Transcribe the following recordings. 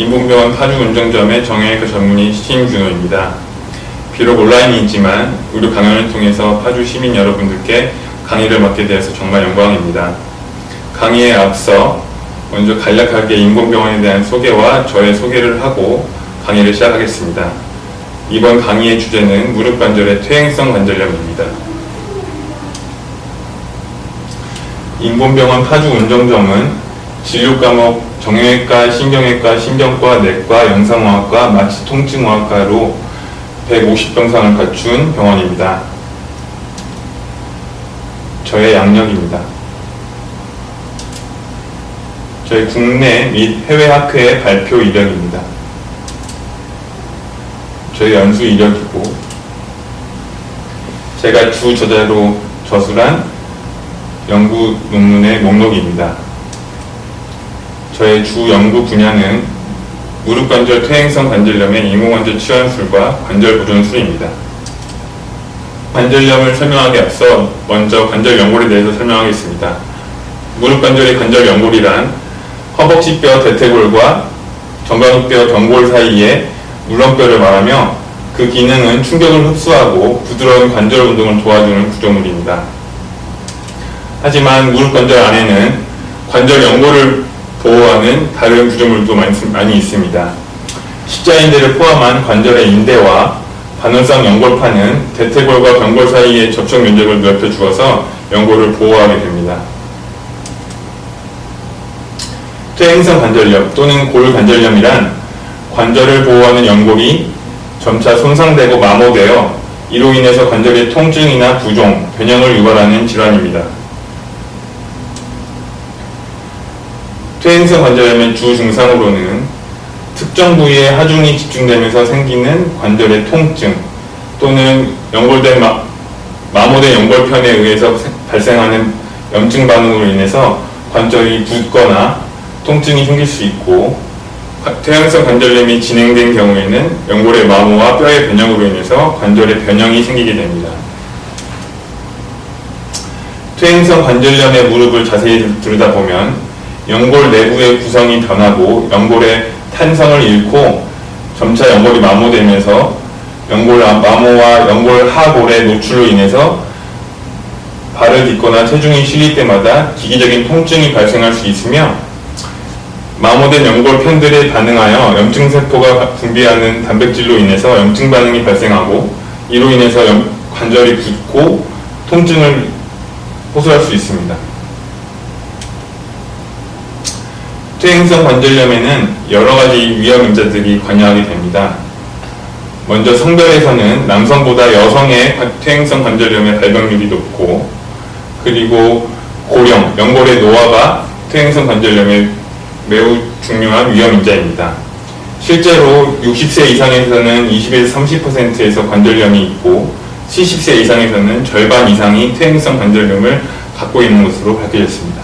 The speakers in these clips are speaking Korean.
인본병원 파주운정점의 정형외과 전문의 신준호입니다. 비록 온라인이지만 의료 강연을 통해서 파주 시민 여러분들께 강의를 맡게 되어서 정말 영광입니다. 강의에 앞서 먼저 간략하게 인본병원에 대한 소개와 저의 소개를 하고 강의를 시작하겠습니다. 이번 강의의 주제는 무릎관절의 퇴행성 관절염입니다. 인본병원 파주운정점은 진료과목 정형외과, 신경외과, 신경과, 내과, 영상의학과, 마취통증의학과로 150병상을 갖춘 병원입니다. 저의 양력입니다. 저희 국내 및 해외 학회의 발표 이력입니다. 저희 연수 이력이고, 제가 주 저자로 저술한 연구 논문의 목록입니다. 저의 주 연구 분야는 무릎관절 퇴행성 관절염의 인공관절 치환술과 관절 보존술입니다. 관절염을 설명하기 앞서 먼저 관절 연골에 대해서 설명하겠습니다. 무릎관절의 관절 연골이란 허벅지뼈 대퇴골과 정강이뼈 경골 사이의 물렁뼈를 말하며 그 기능은 충격을 흡수하고 부드러운 관절 운동을 도와주는 구조물입니다. 하지만 무릎관절 안에는 관절 연골을 보호하는 다른 구조물도 많이 있습니다. 십자인대를 포함한 관절의 인대와 반원상 연골판은 대퇴골과 경골 사이의 접촉 면적을 넓혀 주어서 연골을 보호하게 됩니다. 퇴행성 관절염 또는 골관절염이란 관절을 보호하는 연골이 점차 손상되고 마모되어 이로 인해서 관절의 통증이나 부종, 변형을 유발하는 질환입니다. 퇴행성 관절염의 주 증상으로는 특정 부위에 하중이 집중되면서 생기는 관절의 통증 또는 연골된 마모된 연골편에 의해서 발생하는 염증 반응으로 인해서 관절이 붓거나 통증이 생길 수 있고, 퇴행성 관절염이 진행된 경우에는 연골의 마모와 뼈의 변형으로 인해서 관절의 변형이 생기게 됩니다. 퇴행성 관절염의 무릎을 자세히 들여다보면 연골 내부의 구성이 변하고 연골의 탄성을 잃고 점차 연골이 마모되면서 연골 마모와 연골 하골의 노출로 인해서 발을 딛거나 체중이 실릴 때마다 기기적인 통증이 발생할 수 있으며, 마모된 연골편들에 반응하여 염증세포가 분비하는 단백질로 인해서 염증 반응이 발생하고 이로 인해서 관절이 붓고 통증을 호소할 수 있습니다. 퇴행성 관절염에는 여러가지 위험 인자들이 관여하게 됩니다. 먼저 성별에서는 남성보다 여성의 퇴행성 관절염의 발병률이 높고, 그리고 고령, 연골의 노화가 퇴행성 관절염의 매우 중요한 위험 인자입니다. 실제로 60세 이상에서는 20에서 30%에서 관절염이 있고 70세 이상에서는 절반 이상이 퇴행성 관절염을 갖고 있는 것으로 밝혀졌습니다.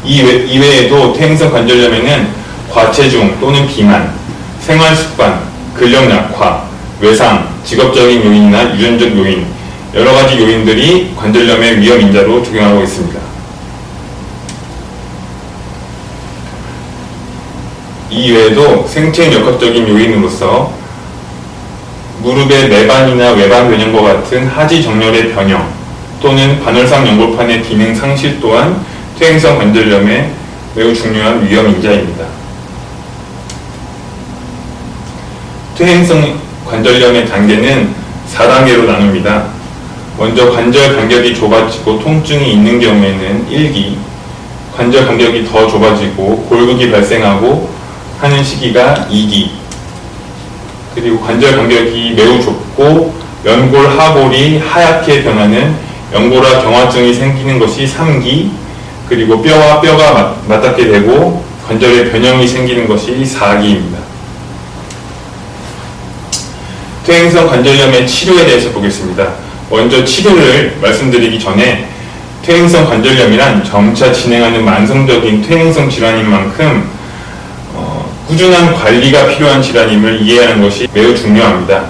이외에도 퇴행성 관절염에는 과체중 또는 비만, 생활습관, 근력 약화, 외상, 직업적인 요인이나 유전적 요인, 여러가지 요인들이 관절염의 위험 인자로 적용하고 있습니다. 이외에도 생체 역학적인 요인으로서 무릎의 내반이나 외반 변형과 같은 하지 정렬의 변형 또는 반월상 연골판의 기능 상실 또한 퇴행성 관절염의 매우 중요한 위험 인자입니다. 퇴행성 관절염의 단계는 4단계로 나눕니다. 먼저 관절 간격이 좁아지고 통증이 있는 경우에는 1기, 관절 간격이 더 좁아지고 골극이 발생하고 하는 시기가 2기, 그리고 관절 간격이 매우 좁고 연골 하골이 하얗게 변하는 연골화 경화증이 생기는 것이 3기, 그리고 뼈와 뼈가 맞닿게 되고 관절의 변형이 생기는 것이 4기입니다. 퇴행성 관절염의 치료에 대해서 보겠습니다. 먼저 치료를 말씀드리기 전에 퇴행성 관절염이란 점차 진행하는 만성적인 퇴행성 질환인 만큼 꾸준한 관리가 필요한 질환임을 이해하는 것이 매우 중요합니다.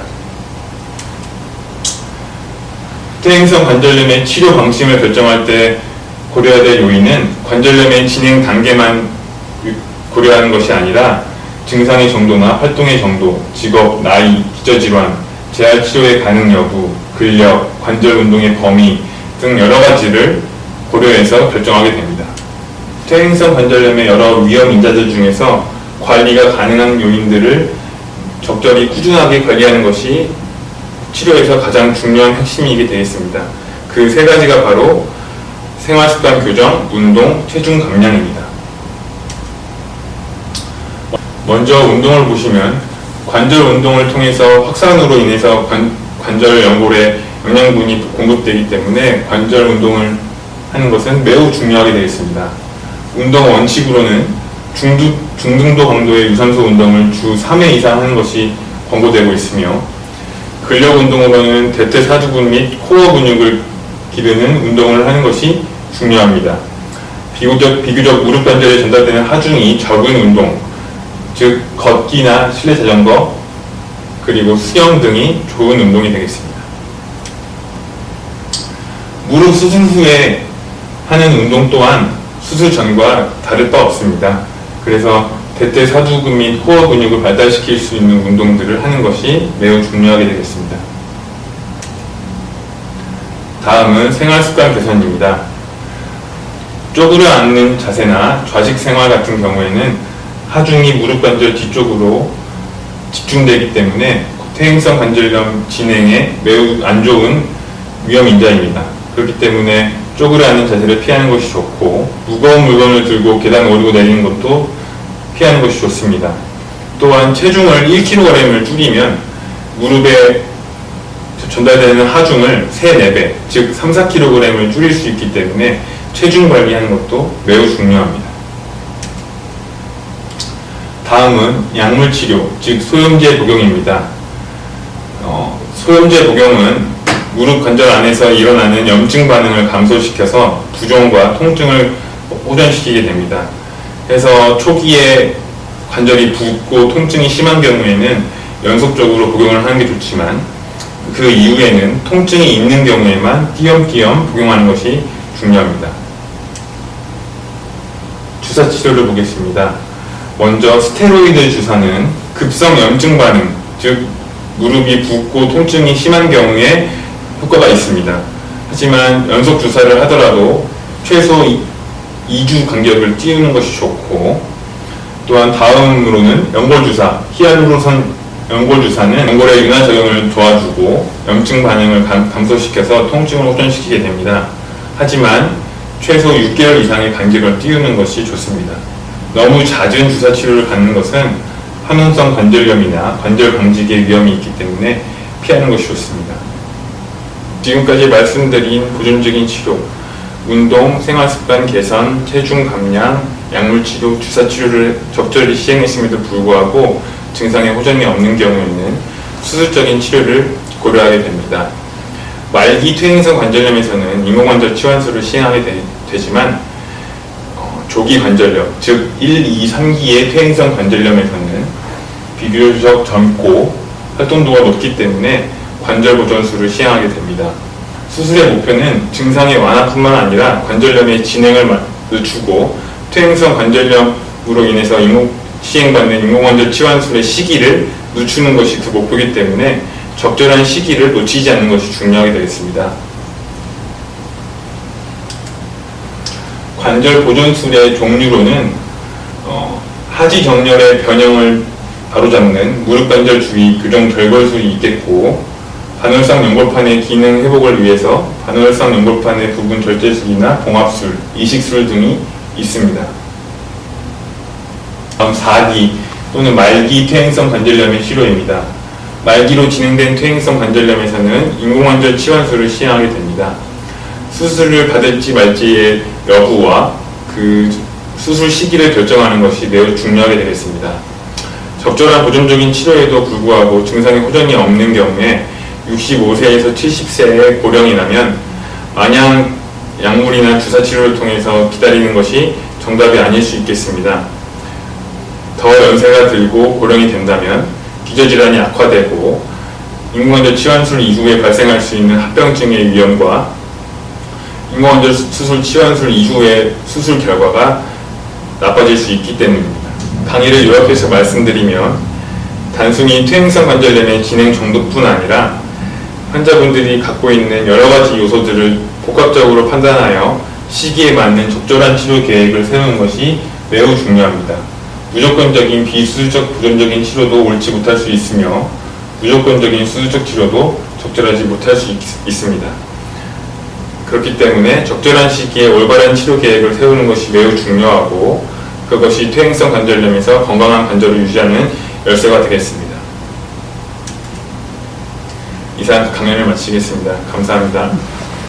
퇴행성 관절염의 치료 방침을 결정할 때 고려해야 될 요인은 관절염의 진행 단계만 고려하는 것이 아니라 증상의 정도나 활동의 정도, 직업, 나이, 기저질환, 재활치료의 가능 여부, 근력, 관절 운동의 범위 등 여러 가지를 고려해서 결정하게 됩니다. 퇴행성 관절염의 여러 위험 인자들 중에서 관리가 가능한 요인들을 적절히 꾸준하게 관리하는 것이 치료에서 가장 중요한 핵심이게 되겠습니다. 그 세 가지가 바로 생활습관 교정, 운동, 체중 감량입니다. 먼저 운동을 보시면 관절 운동을 통해서 확산으로 인해서 관절 연골에 영양분이 공급되기 때문에 관절 운동을 하는 것은 매우 중요하게 되겠습니다. 운동 원칙으로는 중등도 강도의 유산소 운동을 주 3회 이상 하는 것이 권고되고 있으며, 근력 운동으로는 대퇴사두근 및 코어 근육을 기르는 운동을 하는 것이 중요합니다. 비교적 무릎 관절에 전달되는 하중이 적은 운동, 즉 걷기나 실내 자전거, 그리고 수영 등이 좋은 운동이 되겠습니다. 무릎 수술 후에 하는 운동 또한 수술 전과 다를 바 없습니다. 그래서 대퇴사두근 및 코어 근육을 발달시킬 수 있는 운동들을 하는 것이 매우 중요하게 되겠습니다. 다음은 생활습관 개선입니다. 쪼그려 앉는 자세나 좌식 생활 같은 경우에는 하중이 무릎 관절 뒤쪽으로 집중되기 때문에 퇴행성 관절염 진행에 매우 안 좋은 위험 인자입니다. 그렇기 때문에 쪼그려 앉는 자세를 피하는 것이 좋고, 무거운 물건을 들고 계단 오르고 내리는 것도 피하는 것이 좋습니다. 또한 체중을 1kg을 줄이면 무릎에 전달되는 하중을 3, 4배, 즉 3, 4kg을 줄일 수 있기 때문에 체중 관리하는 것도 매우 중요합니다. 다음은 약물치료, 즉 소염제 복용입니다. 소염제 복용은 무릎 관절 안에서 일어나는 염증 반응을 감소시켜서 부종과 통증을 호전시키게 됩니다. 그래서 초기에 관절이 붓고 통증이 심한 경우에는 연속적으로 복용을 하는 게 좋지만, 그 이후에는 통증이 있는 경우에만 띄엄띄엄 복용하는 것이 중요합니다. 주사 치료를 보겠습니다. 먼저 스테로이드 주사는 급성 염증 반응, 즉 무릎이 붓고 통증이 심한 경우에 효과가 있습니다. 하지만 연속 주사를 하더라도 최소 2주 간격을 띄우는 것이 좋고, 또한 다음으로는 연골주사, 히알루로산 연골주사는 연골의 윤활 작용을 도와주고 염증 반응을 감소시켜서 통증을 호전시키게 됩니다. 하지만 최소 6개월 이상의 간격을 띄우는 것이 좋습니다. 너무 잦은 주사 치료를 받는 것은 화농성 관절염이나 관절 강직의 위험이 있기 때문에 피하는 것이 좋습니다. 지금까지 말씀드린 보존적인 치료, 운동, 생활습관 개선, 체중 감량, 약물치료, 주사치료를 적절히 시행했음에도 불구하고 증상에 호전이 없는 경우에는 수술적인 치료를 고려하게 됩니다. 말기 퇴행성 관절염에서는 인공관절 치환술을 시행하게 되지만 조기 관절염, 즉 1, 2, 3기의 퇴행성 관절염에서는 비교적 젊고 활동도가 높기 때문에 관절 보존술을 시행하게 됩니다. 수술의 목표는 증상의 완화뿐만 아니라 관절염의 진행을 늦추고 퇴행성 관절염으로 인해서 시행받는 인공관절 치환술의 시기를 늦추는 것이 그 목표이기 때문에 적절한 시기를 놓치지 않는 것이 중요하게 되겠습니다. 관절 보존술의 종류로는 하지 정렬의 변형을 바로잡는 무릎 관절 주위 교정 결골술이 있겠고, 반월상 연골판의 기능 회복을 위해서 반월상 연골판의 부분 절제술이나 봉합술, 이식술 등이 있습니다. 다음 4기 또는 말기 퇴행성 관절염의 치료입니다. 말기로 진행된 퇴행성 관절염에서는 인공관절 치환술을 시행하게 됩니다. 수술을 받을지 말지의 여부와 그 수술 시기를 결정하는 것이 매우 중요하게 되겠습니다. 적절한 보존적인 치료에도 불구하고 증상의 호전이 없는 경우에 65세에서 70세의 고령이라면 마냥 약물이나 주사치료를 통해서 기다리는 것이 정답이 아닐 수 있겠습니다. 더 연세가 들고 고령이 된다면 기저질환이 악화되고 인공관절 치환술 이후에 발생할 수 있는 합병증의 위험과 인공관절 수술 치환술 이후의 수술 결과가 나빠질 수 있기 때문입니다. 강의를 요약해서 말씀드리면 단순히 퇴행성 관절염의 진행 정도뿐 아니라 환자분들이 갖고 있는 여러 가지 요소들을 복합적으로 판단하여 시기에 맞는 적절한 치료 계획을 세우는 것이 매우 중요합니다. 무조건적인 비수술적 보존적인 치료도 옳지 못할 수 있으며 무조건적인 수술적 치료도 적절하지 못할 수 있습니다. 그렇기 때문에 적절한 시기에 올바른 치료 계획을 세우는 것이 매우 중요하고 그것이 퇴행성 관절염에서 건강한 관절을 유지하는 열쇠가 되겠습니다. 이상 강연을 마치겠습니다. 감사합니다.